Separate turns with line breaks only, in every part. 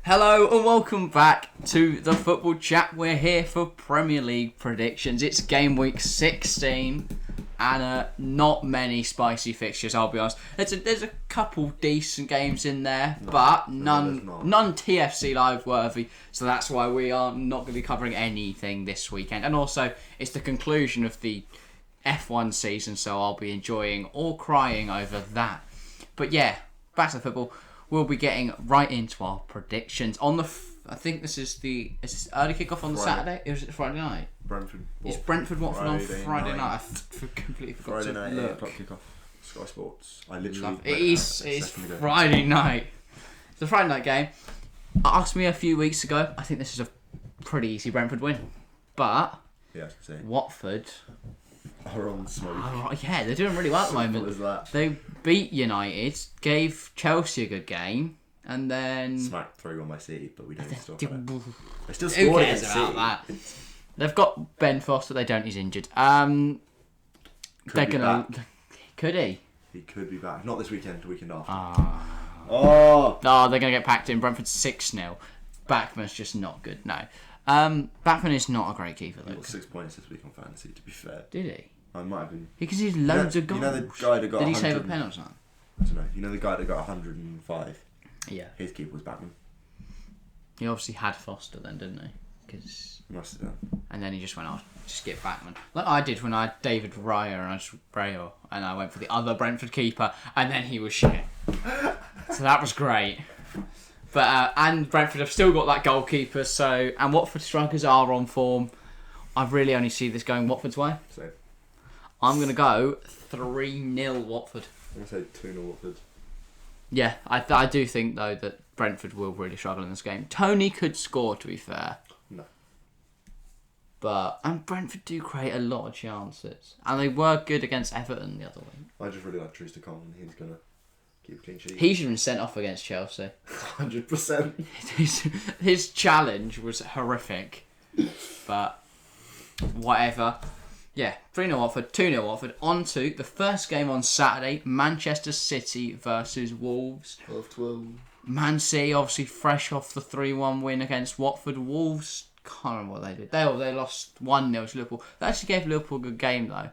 Hello and welcome back to the Football Chat. We're here for Premier League predictions. It's game week 16 and not many spicy fixtures, I'll be honest. There's a couple decent games in there, but none TFC Live worthy. So that's why we are not going to be covering anything this weekend. And also, it's the conclusion of the F1 season, so I'll be enjoying or crying over that. But yeah, back to the football. We'll be getting right into our predictions on the. I think this is this early kickoff on the Saturday. Or is it Friday night?
Brentford.
It's Brentford Watford on Friday night. I completely forgot
Friday
to
night,
look.
8 o'clock kickoff. Sky Sports. I literally.
It's Friday night. It's a Friday night game. Asked me a few weeks ago. I think this is a pretty easy Brentford win, but
yeah,
Watford
are on smoke.
Yeah, they're doing really well at the moment. They beat United, gave Chelsea a good game, and then
smacked 3-1 by City, but we don't stop it. They still
Who
scored
cares
against
about
City.
that? They've got Ben Foster. They don't. He's injured. They're gonna. Could he?
He could be back. Not this weekend. The weekend after.
Oh, they're gonna get packed in. Brentford 6-0. Backman's just not good. No. Backman is not a great keeper.
He got 6 points this week on fantasy. To be fair.
Did he?
I might have been.
He conceded loads of goals.
You know the guy that got.
Did he save a penalty?
I don't know. You know the guy that got 105.
Yeah.
His keeper was Backman.
He obviously had Foster then, didn't he? Because.
Must have done.
And then he just went, just get Backman. Like I did when I had David Raya and I went for the other Brentford keeper, and then he was shit. So that was great. But and Brentford have still got that goalkeeper, and Watford strikers are on form. I really only see this going Watford's way.
Same.
I'm going to go 3-0 Watford.
I'm going to say 2-0 Watford.
Yeah, I do think, though, that Brentford will really struggle in this game. Tony could score, to be fair.
No.
And Brentford do create a lot of chances. And they were good against Everton the other week.
I just really like Trista Coleman. He's going to keep a clean sheet.
He should have been sent off against Chelsea.
100%.
His challenge was horrific. But whatever. Yeah, 3-0 Watford, 2-0 Watford. On to the first game on Saturday, Manchester City versus Wolves.
12-12.
Man City obviously fresh off the 3-1 win against Watford. Wolves, can't remember what they did. They lost 1-0 to Liverpool. They actually gave Liverpool a good game though.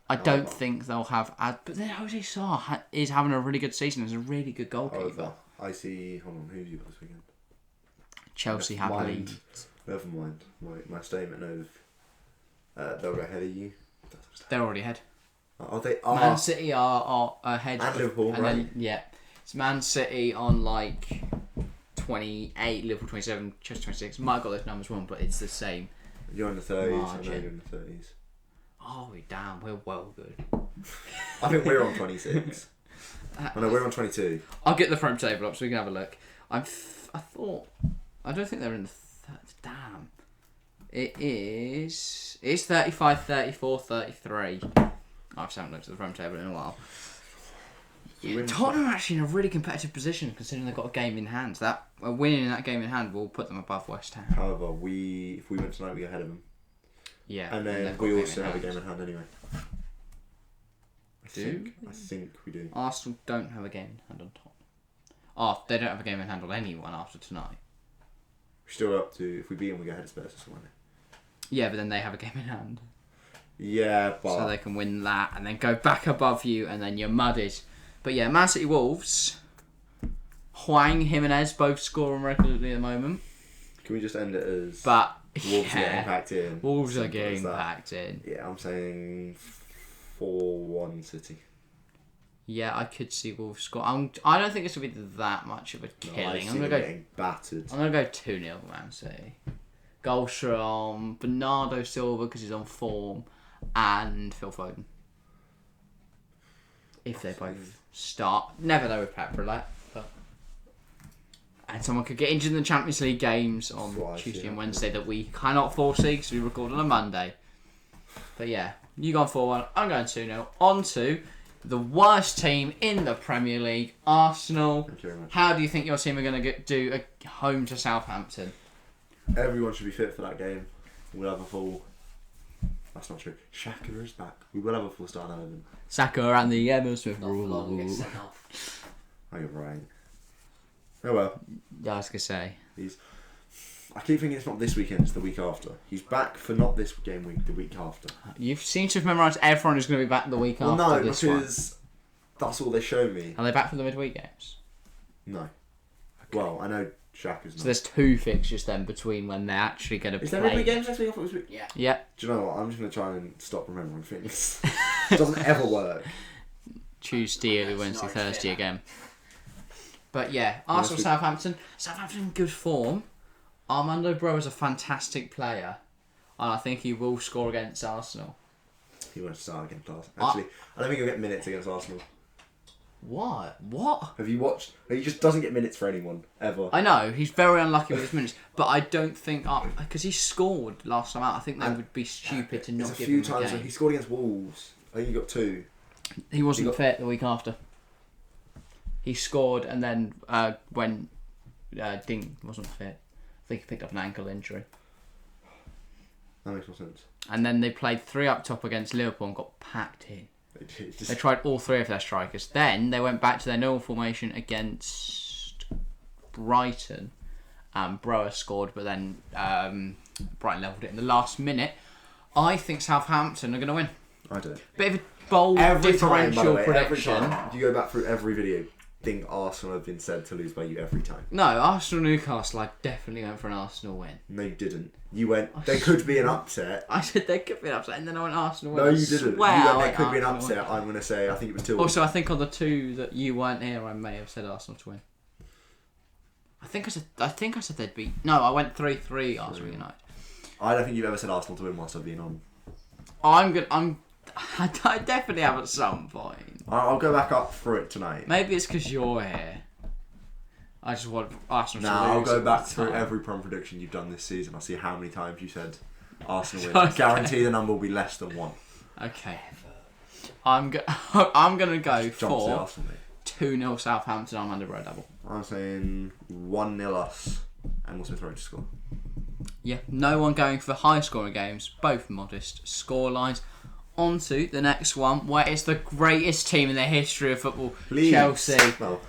I don't think they'll have... But then Jose Sarr is having a really good season. He's a really good goalkeeper.
I see... Hold on, who have you got this weekend?
Chelsea have Leeds.
Never mind. My statement of... they'll go ahead of you.
They're already ahead.
They are.
Man City are ahead.
And Liverpool, right?
Then, yeah. It's Man City on 28, Liverpool 27, Chelsea 26. Might have got those numbers wrong, but it's the same.
You're in the 30s.
Margin.
I know you're in the 30s.
Oh, damn. We're well good.
I think we're on 26. No, we're on 22.
I'll get the front table up so we can have a look. I don't think they're in the... Damn. It's 35, 34, 33. I just haven't looked at the front table in a while. Yeah, Tottenham are actually in a really competitive position considering they've got a game in hand. That winning that game in hand will put them above West Ham.
However, if we win tonight, we get ahead of them.
Yeah.
And then we also have a game in hand anyway. I think we do.
Arsenal don't have a game in hand on top. Oh, they don't have a game in hand on anyone after tonight.
We're still up to... If we beat them, we get ahead of Spurs or something.
Yeah, but then they have a game in hand.
Yeah, but...
So they can win that and then go back above you and then you're mudded. But yeah, Man City Wolves. Hwang, Jimenez both scoring regularly at the moment.
Can we just end it as...
But
Wolves are getting packed in.
Wolves are getting packed in.
Yeah, I'm saying 4-1 City.
Yeah, I could see Wolves score. I don't think it's going to be that much of a killing.
I'm going to go battered.
I'm going to go 2-0 Man City. Goals from Bernardo Silva because he's on form and Phil Foden. If they both start. Never know with Pep Roulette. And someone could get injured in the Champions League games on Tuesday and Wednesday that we cannot foresee because we record on a Monday. But yeah, you going 4-1. I'm going 2-0. On to the worst team in the Premier League, Arsenal.
Thank you very much.
How do you think your team are going to do a home to Southampton?
Everyone should be fit for that game. We'll have a full... That's not true. Shaka is back. We will have a full start 11.
Saka and the Emma Smith rule.
Oh, you're right. Oh well.
Yeah, I was gonna say.
I keep thinking it's not this weekend, it's the week after. He's back for not this game week, the week after.
You seem to have memorised everyone who's going to be back the week after
No,
this
because that's all they show me.
Are they back for the midweek games?
No.
Okay.
Well, I know Shaq is not.
So there's 2 fixtures then between when they're actually going to play.
Is there midweek games next week? I thought it was week.
Yeah. Yeah.
Do you know what? I'm just going to try and stop remembering things. It doesn't ever work.
Tuesday, early Wednesday, Thursday again. But yeah, Arsenal, Southampton. Southampton in good form. Armando Broja is a fantastic player, and I think he will score against Arsenal.
He won't start against Arsenal. Actually, I don't think he'll get minutes against Arsenal.
What? What?
Have you watched? He just doesn't get minutes for anyone, ever.
I know, he's very unlucky with his minutes, but I don't think... Because he scored last time out, I think they would be stupid to not give him a game.
There's a few times when he scored against Wolves. I think he got 2.
He wasn't fit the week after. He scored, and then when Ding wasn't fit, I think he picked up an ankle injury.
That makes more sense.
And then they played 3 up top against Liverpool and got packed in. They tried all 3 of their strikers. Then they went back to their normal formation against Brighton. Broja scored, but then Brighton levelled it in the last minute. I think Southampton are going to win.
I do.
Bit of a bold differential prediction.
Every time, you go back through every video, think Arsenal have been said to lose by you every time.
No, Arsenal Newcastle, I definitely went for an Arsenal win.
No, you didn't. You went, there could be an upset.
I said there could be an upset, and then I went Arsenal win.
No, you didn't.
Well,
you went, there could be an upset. I'm going to say, I think it was 2.
Also, I think on the 2 that you weren't here, I may have said Arsenal to win. I think I said they'd beat... No, I went 3-3 Arsenal United.
I don't think you've ever said Arsenal to win whilst I've been on.
I definitely have at some point.
I'll go back up for it tonight.
Maybe it's because you're here. I just want Arsenal to lose.
I'll go back through every Prem prediction you've done this season. I'll see how many times you said Arsenal win.
Okay.
Guarantee the number will be less than 1.
Okay. I'm gonna go
Jump to
for
Arsenal, mate.
2-0 Southampton on Monday Road double.
I'm saying 1-0 us and Will Smith Rowe to score.
Yeah, no one going for high scoring games, both modest score lines. On to the next one, where it's the greatest team in the history of football,
Leeds.
Chelsea.
Well,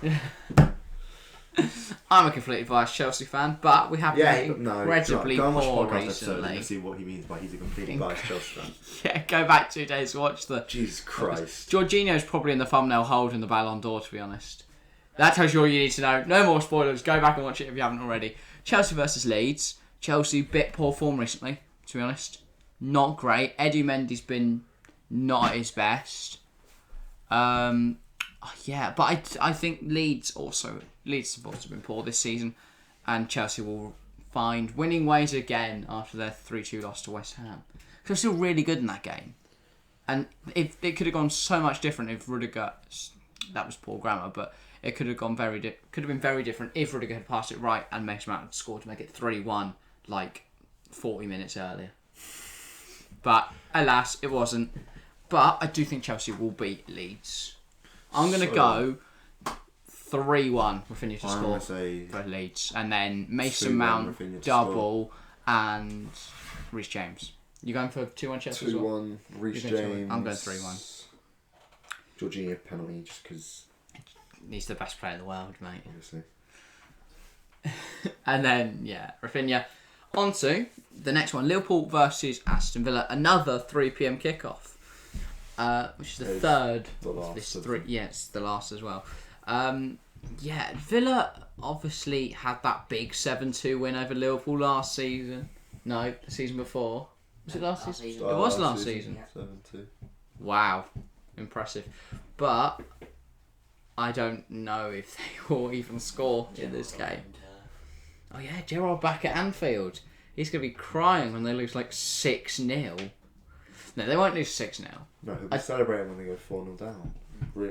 I'm a completely biased Chelsea fan, but we have been incredibly
go and watch
poor
podcast episode
recently.
and see what he means by he's a completely biased Chelsea fan.
Yeah, go back 2 days to watch the...
Jesus Christ.
Jorginho's probably in the thumbnail holding the Ballon d'Or, to be honest. That tells you all you need to know. No more spoilers. Go back and watch it if you haven't already. Chelsea versus Leeds. Chelsea, bit poor form recently, to be honest. Not great. Eddie Mendy's been not at his best. Yeah, but I think Leeds have also been poor this season, and Chelsea will find winning ways again after their 3-2 loss to West Ham. They're still really good in that game. And if it could have gone so much different if Rudiger... That was poor grammar, but it could have been very different if Rudiger had passed it right and Mason Mount had scored to make it 3-1 like 40 minutes earlier. But alas, it wasn't. But I do think Chelsea will beat Leeds. I'm going to go 3-1 Rafinha to score for Leeds. And then Mason Mount double and Reece James. You going for 2-1 Chelsea as well?
2-1 Reece James.
I'm going 3-1.
Jorginho penalty just because...
He's the best player in the world, mate.
Obviously.
And then, yeah, Rafinha. On to the next one. Liverpool versus Aston Villa. Another 3pm kickoff. Which is the third.
The last.
Yeah, it's the last as well. Yeah, Villa obviously had that big 7-2 win over Liverpool last season. No, the season before. Was it last season? It was last season.
7-2.
Wow. Impressive. But I don't know if they will even score in this game. Oh yeah, Gerrard back at Anfield. He's going to be crying when they lose like 6-0. No, they won't lose 6-0.
No, he'll be celebrating when they go 4-0 down.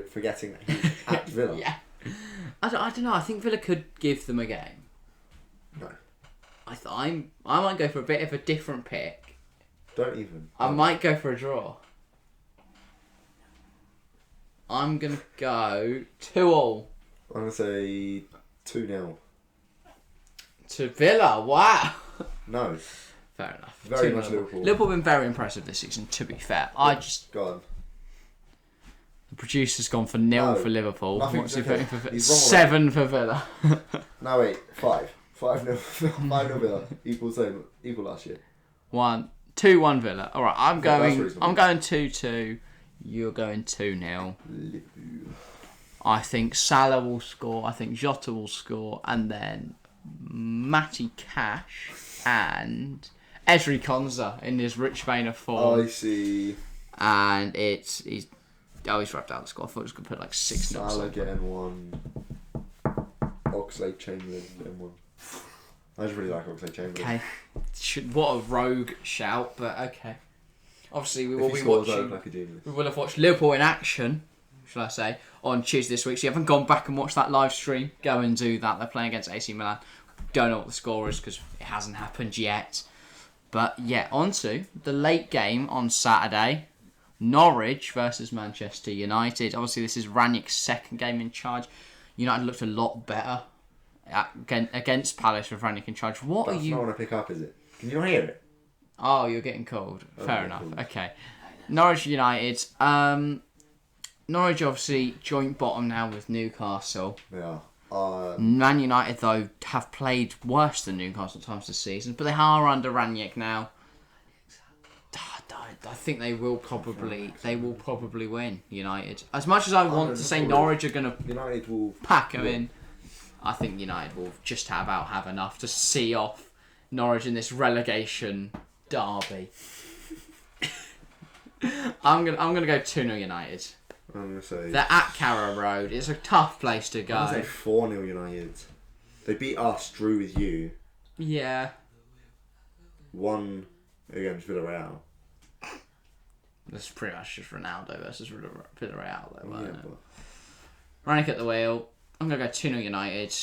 Forgetting that he's at Villa.
Yeah. I don't know. I think Villa could give them a game.
No.
I might go for a bit of a different pick.
Don't even.
I might go for a draw. I'm going to go 2-2.
I'm going to say 2-0.
To Villa, wow.
No.
Fair enough.
Very much Liverpool.
Liverpool have been very impressive this season, to be fair.
Go on.
The producer's gone for 0
No,
for Liverpool.
nothing's
What's he
okay.
putting for
He's wrong
7 for Villa.
No, wait. 5. 5-0. 5-0 Villa. Equal last year.
2-1 Villa. All right, I'm
That's
going
reasonable.
2-2. You're going 2-0. I think Salah will score. I think Jota will score, and then Matty Cash and Ezri Konsa in his rich vein of form.
I see.
And he's rubbed out the score. I thought he was going to put like 6-0.
Salah getting 1. Oxlade-Chamberlain getting 1. I just really like Oxlade-Chamberlain.
Okay. What a rogue shout, but okay. Obviously, we will
If he
be
scores,
watching.
I look like a genius.
We will have watched Liverpool in action, shall I say, on Tuesday this week. So you haven't gone back and watched that live stream, go and do that. They're playing against AC Milan. Don't know what the score is because it hasn't happened yet. But yeah, on to the late game on Saturday. Norwich versus Manchester United. Obviously, this is Ranić's second game in charge. United looked a lot better against Palace with Ranić in charge. What
That's
are you...
not want to pick up, is it? Can you not hear it?
Oh, you're getting cold. Fair
yeah,
enough.
cool.
Okay. Norwich United. Norwich obviously joint bottom now with Newcastle.
They are.
Man United though have played worse than Newcastle at times this season, but they are under Ranić now. I think they will probably win. United. As much as I want to say Norwich are going to
United will
pack them in, I think United will just have enough to see off Norwich in this relegation derby. I'm gonna go 2-0 United.
I'm gonna say
They're at Carrow Road. It's a tough place to
I'm gonna say
go.
4-0 United. They beat us, drew with you,
Yeah.
won against Villarreal.
This is pretty much just Ronaldo versus Villarreal, though,
Yeah,
wasn't it?
but
Ranić at the wheel. I'm gonna go 2-0 United.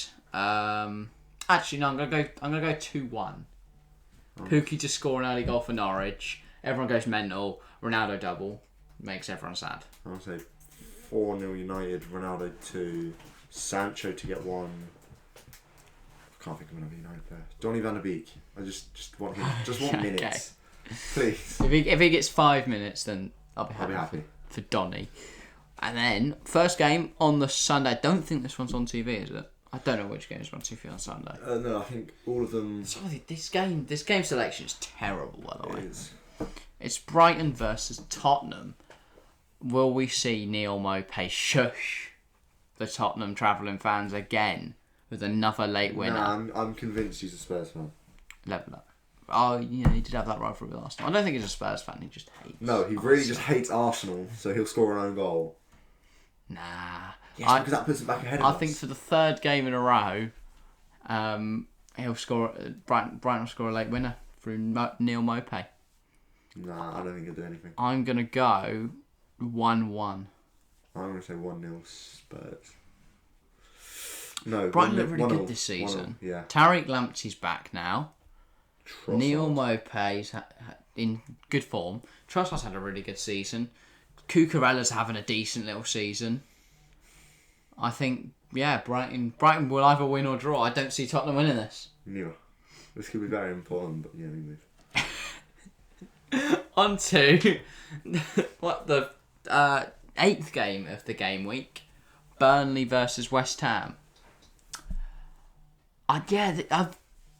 Actually, no. I'm gonna go 2-1. Pookie to score an early goal for Norwich. Everyone goes mental. Ronaldo double makes everyone sad.
I'm gonna say 4-0 United. Ronaldo 2. Sancho to get 1. I can't think of another United player. Donny van de Beek. I just want him. Just want
Okay.
minutes, please.
If he gets 5 minutes, then I'll be happy,
happy.
for Donny. And then first game on the Sunday. I don't think this one's on TV, is it? I don't know which games are on TV on Sunday.
No, I think all of them.
Sorry, this game selection is terrible, by the way.
Is
It's Brighton versus Tottenham. Will we see Neil Maupay shush the Tottenham travelling fans again with another late winner?
Nah, I'm convinced he's a Spurs fan.
Level up. Oh, he did have that rivalry with Arsenal. I don't think he's a Spurs fan. He just hates.
No, he really just hates Arsenal, so he'll score an own goal.
Nah.
Yes, because that puts him back ahead of
I
us.
think for the third game in a row, he'll score. Brighton will score a late winner through Neil Maupay.
Nah, I don't think he'll do anything.
I'm gonna go 1-1.
I'm going to say 1-0 Spurs. No,
Brighton
1-0
look really
1-0,
good this season.
1-0, yeah.
Tariq Lamptey's back now.
Trossard.
Neil Maupay's in good form. Trossard's had a really good season. Cucurella's having a decent little season. I think, yeah, Brighton will either win or draw. I don't see Tottenham winning this.
Neither. This could be very important, but yeah, we move.
On to the 8th game of the game week. Burnley versus West Ham.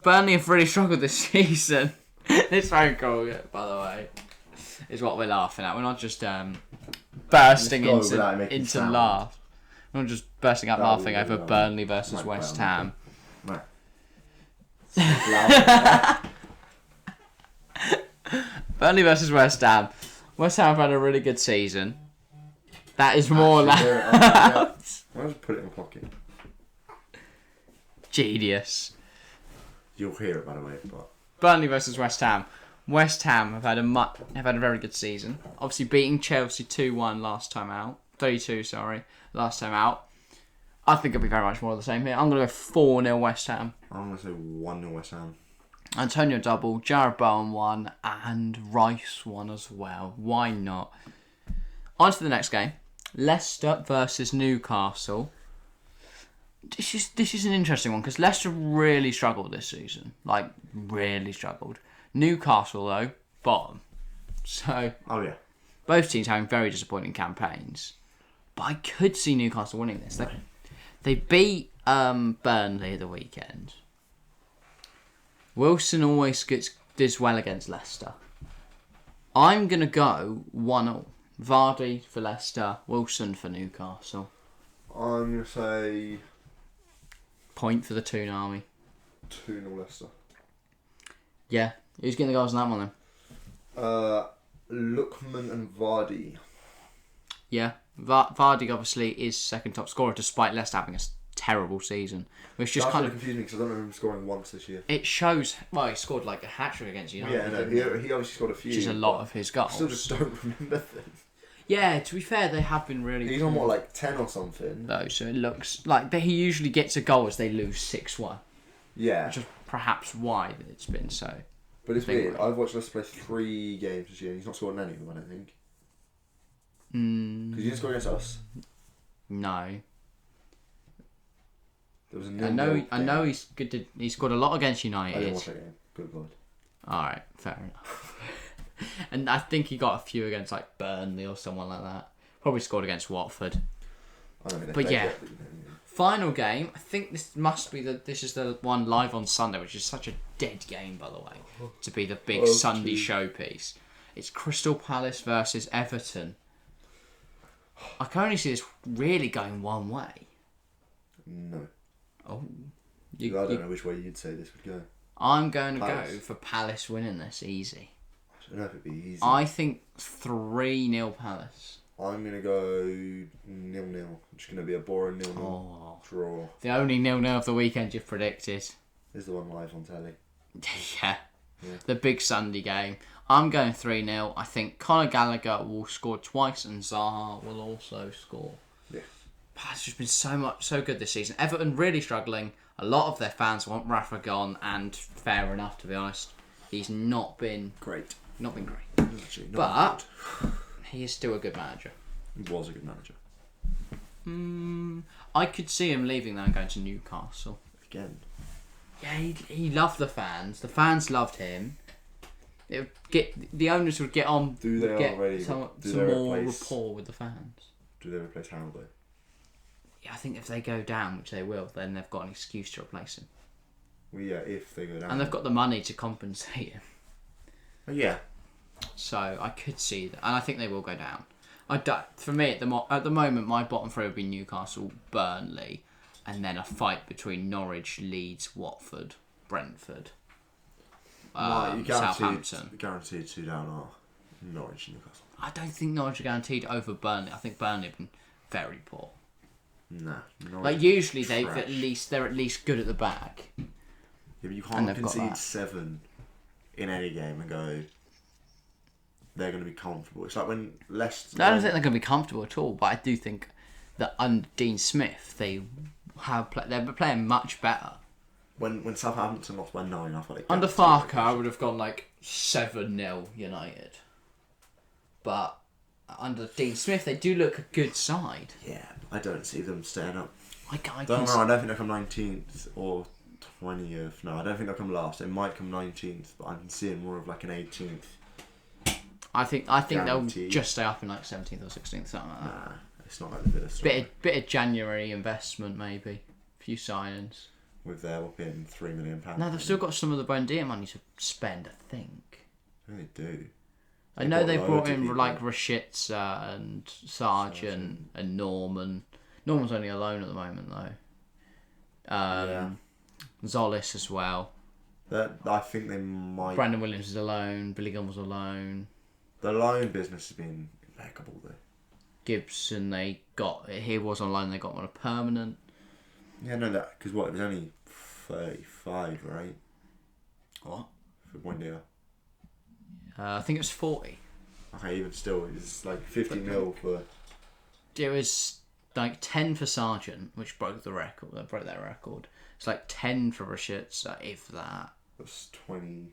Burnley have really struggled this season. This phone call, by the way, is what we're laughing at. We're not just bursting
Let's go without making
into
sound.
laugh. We're not just bursting out laughing over
no.
Burnley versus
Might
West
play on
Ham.
Right.
Burnley versus West Ham. West Ham have had a really good season. That is more loud.
I'll just put it in my pocket.
Genius.
You'll hear it, by the way, but
Burnley versus West Ham. West Ham have had a very good season. Obviously beating Chelsea 2-1 last time out. 3-2, sorry. Last time out. I think it'll be very much more of the same here. I'm going to go 4-0 West Ham.
I'm going to say 1-0 West Ham.
Antonio double, Jared Bowen 1, and Rice 1 as well. Why not? On to the next game. Leicester versus Newcastle. This is an interesting one because Leicester really struggled this season. Like, really struggled. Newcastle, though, bottom. So,
Oh, yeah.
both teams having very disappointing campaigns. but I could see Newcastle winning this. They beat Burnley at the weekend. Wilson always does well against Leicester. I'm going to go 1-0. Vardy for Leicester, Wilson for Newcastle.
I'm going to say...
Point for the Toon Army.
2-0 Leicester.
Yeah. Who's getting the goals in that one then?
Lookman and Vardy.
Yeah. Vardy obviously is second top scorer despite Leicester having a terrible season. Which just kind of
confusing me because I don't remember him scoring once this year.
It shows... Well, he scored like a hat-trick against United.
Yeah, no, he obviously scored a few.
Which is a lot of his goals.
I still just don't remember them.
Yeah, to be fair, they have been really...
He's on, what, like 10 or something?
Though, so it looks like... But he usually gets a goal as they lose 6-1.
Yeah.
Which is perhaps why it's been so...
But it's weird. I've watched Leicester play 3 games this year and he's not scored in any of them, I don't think. Because he didn't score against us.
No.
There was a
I know he's good. He scored a lot against United.
I didn't watch that game. Good God.
Alright, fair enough. And I think he got a few against like Burnley or someone like that. Probably scored against Watford.
I don't think
But yeah. Final game. I think this must be this is the one live on Sunday, which is such a dead game, by the way, to be the big Sunday showpiece. It's Crystal Palace versus Everton. I can only see this really going one way.
No.
Oh.
I don't know which way you'd say this would go.
I'm going to go for Palace winning this easy.
I don't know if it'd be easy.
I think 3-0 Palace.
I'm going to go 0-0. It's going to be a boring 0-0 draw.
The only 0-0 of the weekend you've predicted.
This is the one live on telly.
Yeah. The big Sunday game. I'm going 3-0. I think Conor Gallagher will score twice and Zaha will also score.
Yeah.
It's just been so good this season. Everton really struggling. A lot of their fans want Rafa gone, and fair enough, to be honest. He's not been
great.
Not been great.
Actually,
but he is still a good manager.
He was a good manager.
I could see him leaving there and going to Newcastle.
Again.
Yeah, he loved the fans. The fans loved him. The owners would get on.
Do they
get
already?
some
they
more
replace,
rapport with the fans?
Do they replace Howell though?
Yeah, I think if they go down, which they will, then they've got an excuse to replace him.
Well, yeah, if they go down.
And they've got the money to compensate him.
Yeah.
So I could see that, and I think they will go down. For me, at the moment, my bottom three would be Newcastle, Burnley, and then a fight between Norwich, Leeds, Watford, Brentford, Southampton.
Guaranteed 2 down are Norwich and Newcastle.
I don't think Norwich are guaranteed over Burnley. I think Burnley have been very poor.
Nah.
Like usually they're at least good at the back.
Yeah, but you can't concede 7 in any game and go, they're going to be comfortable. It's like when Leicester...
I don't think they're going to be comfortable at all, but I do think that under Dean Smith, they're playing much better.
When Southampton lost by 9, I felt like...
Under Farker, I would have gone like 7-0 United. But under Dean Smith, they do look a good side.
Yeah, I don't see them staying up.
I
don't think they'll come 19th or 20th. No, I don't think they'll come last. They might come 19th, but I'm seeing more of like an 18th.
I think they'll just stay up in like 17th or 16th, something like that.
Nah, it's not like the Villa.
Bit of January investment maybe, a few signings.
With their whopping £3 million.
No, they've still got some of the Buendia money to spend, I think.
I think they do.
I know they brought in people like Rashica and Sargent and Norman. Norman's only alone at the moment though. Zolis as well.
I think they might.
Brandon Williams is alone. Billy Gunn was alone.
The loan business has been impeccable though.
Gibson, he was on loan. They got one a permanent.
Yeah, no, that because it was only 35, right?
What?
For Buendia.
I think it was 40.
Okay, even still, it's like 50 mil for...
It was like 10 for Sargent, which broke their record. It's like 10 for Rashica, if that.
That's 20...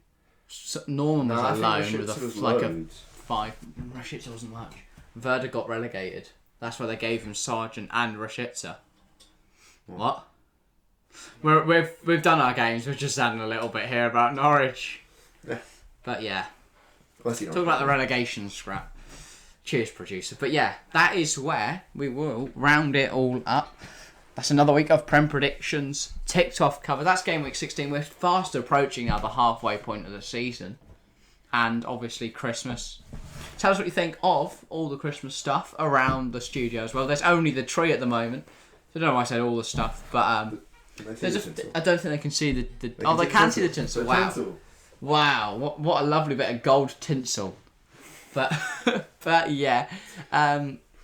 So Norman was alone with a 5. Rashica wasn't much. Verda got relegated. That's why they gave him Sargent and Rashica. What? We've done our games. We're just adding a little bit here about Norwich.
Yeah.
But yeah.
Talk
about the relegation scrap. Cheers, producer. But yeah, that is where we will round it all up. That's another week of Prem predictions ticked off cover. That's game week 16. We're fast approaching now the halfway point of the season. And obviously Christmas. Tell us what you think of all the Christmas stuff around the studio as well. There's only the tree at the moment. So I don't know why I said all the stuff. But I don't think they can see the they can see the tinsel. Wow. Wow. What a lovely bit of gold tinsel. But yeah.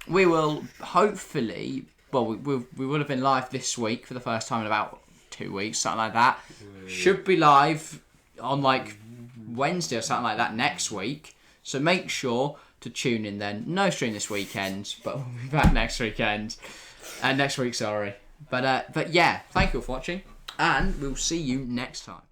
We will hopefully... Well, we would have been live this week for the first time in about 2 weeks, something like that. Should be live on like Wednesday or something like that next week. So make sure to tune in then. No stream this weekend, but we'll be back next weekend. Next week, sorry. But yeah, thank you for watching, and we'll see you next time.